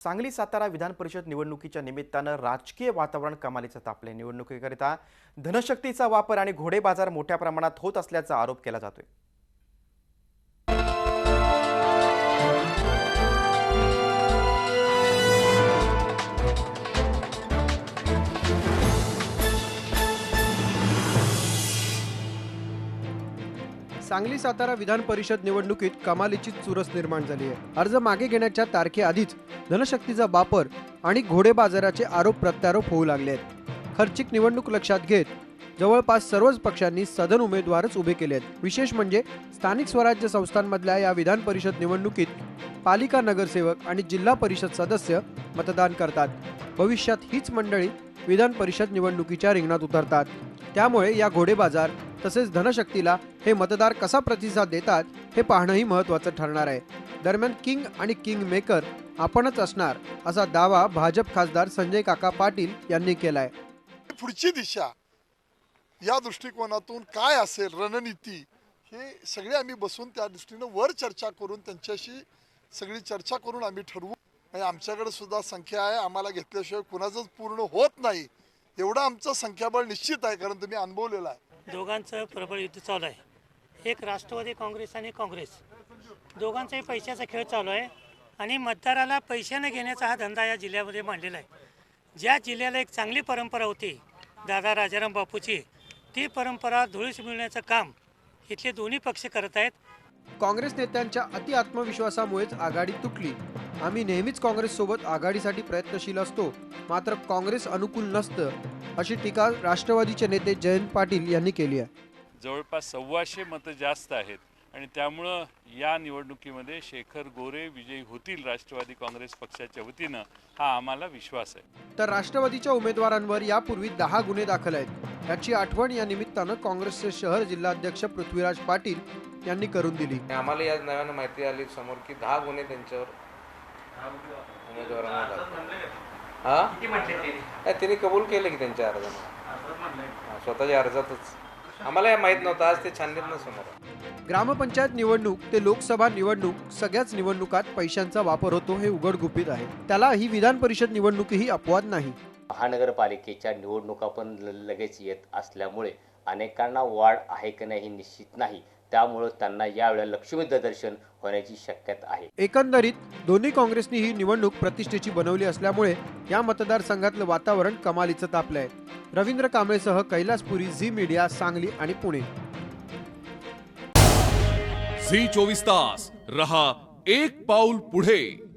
सांगली सातारा विधान परिषद निवडणुकीच्या निमित्तानं राजकीय वातावरण कमालीचं तापले। निवडणुकीकरिता धनशक्तीचा वापर आणि घोडे बाजार मोठ्या प्रमाणात होत असल्याचा आरोप केला जातोय। सांगली सातारा विधान परिषद निवडणुकीत कमालीची चुरस निर्माण झाली आहे। अर्ज मागे घेण्याच्या तारखेआधीच धनशक्तीचा वापर आणि घोडे बाजाराचे आरोप प्रत्यारोप होऊ लागले आहेत। खर्चिक निवडणूक लक्षात घेत जवळपास सर्वच पक्षांनी सदन उमेदवारच उभे केले आहेत। विशेष म्हणजे स्थानिक स्वराज्य संस्थांमधल्या या विधान परिषद निवडणुकीत पालिका नगरसेवक आणि जिल्हा परिषद सदस्य मतदान करतात। भविष्यात हीच मंडळी विधान परिषद निवडणुकीच्या रिंगणात उतरतात। त्यामुळे या घोडे बाजार तसेच धनशक्तीला हे मतदार कसा प्रतिसाद देतात हे पाहणंही महत्त्वाचं ठरणार आहे। दरम्यान किंग आणि किंग मेकर आपणच असणार असा दावा भाजप खासदार संजय काका पाटील यांनी केलाय। पुढची दिशा या दृष्टिकोनातून काय असेल रणनीती हे सगळे आम्ही बसून त्या दृष्टीने वर चर्चा करून त्यांच्याशी सगळी चर्चा करून आम्ही ठरवू। आणि आमच्याकडे सुद्धा संख्या आहे, आम्हाला घेतल्याशिवाय कुणाचंच पूर्ण होत नाही एवढं आमचं संख्याबळ निश्चित आहे, कारण तुम्ही अनुभवलेलं आहे। दोघांचं प्रबळ युद्ध चालू आहे। एक राष्ट्रवादी काँग्रेस आणि काँग्रेस दोघांचाही पैशाचा खेळ चालू आहे आणि मतदाराला पैशाने घेण्याचा हा धंदा या जिल्ह्यामध्ये मांडलेला आहे। ज्या जिल्ह्याला एक चांगली परंपरा होती दादा राजाराम बापूची, ती परंपरा धुळीस मिळण्याचं काम इथले दोन्ही पक्ष करत आहेत। काँग्रेस नेत्यांच्या अति आत्मविश्वासामुळेच आघाडी तुटली। आम्ही नेहमीच काँग्रेस सोबत आघाडीसाठी प्रयत्नशील असतो, मात्र काँग्रेस अनुकूल नसतं अशी टीका राष्ट्रवादीचे नेते जयंत पाटील यांनी केली आहे। जवळपास 125 मतं जास्त आहेत आणि त्यामुळं या निवडणुकीमध्ये शेखर गोरे विजयी होतील राष्ट्रवादी काँग्रेस पक्षाच्या वतीनं, हा आम्हाला विश्वास आहे। तर राष्ट्रवादीच्या उमेदवारांवर यापूर्वी 10 गुन्हे दाखल आहेत। याची आठवण या निमित्तानं काँग्रेसचे शहर जिल्हाध्यक्ष पृथ्वीराज पाटील यांनी करून दिली। आम्हाला या नव्यानं माहिती आली समोर की 10 गुन्हे त्यांच्यावर उमेदवारांना त्यांनी कबूल केले की त्यांच्या अर्जाने, स्वतःच्या अर्जातच। आम्हाला माहित नव्हतं, आज ते छाननीतनं समोर। ग्रामपंचायत निवडणूक ते लोकसभा निवडणूक सगळ्याच निवडणुकात पैशांचा वापर होतो हे उघड गुपित आहे। त्याला ही विधान परिषद निवडणुकीही अपवाद नाही। महानगरपालिकेच्या निवडणुका पण लगेच येत असल्यामुळे अनेकांना वाढ आहे की नाही निश्चित नाही, त्यामुळे त्यांना यावेळेला लक्ष्मी दर्शन होण्याची शक्यता आहे। एकंदरीत दोन्ही काँग्रेसनी ही निवडणूक प्रतिष्ठेची बनवली असल्यामुळे या मतदारसंघातलं वातावरण कमालीचं तापलंय। रवींद्र कांबळेसह कैलासपुरी, झी मीडिया, सांगली आणि पुणे। झी 24 तास रहा एक पाऊल पुढे।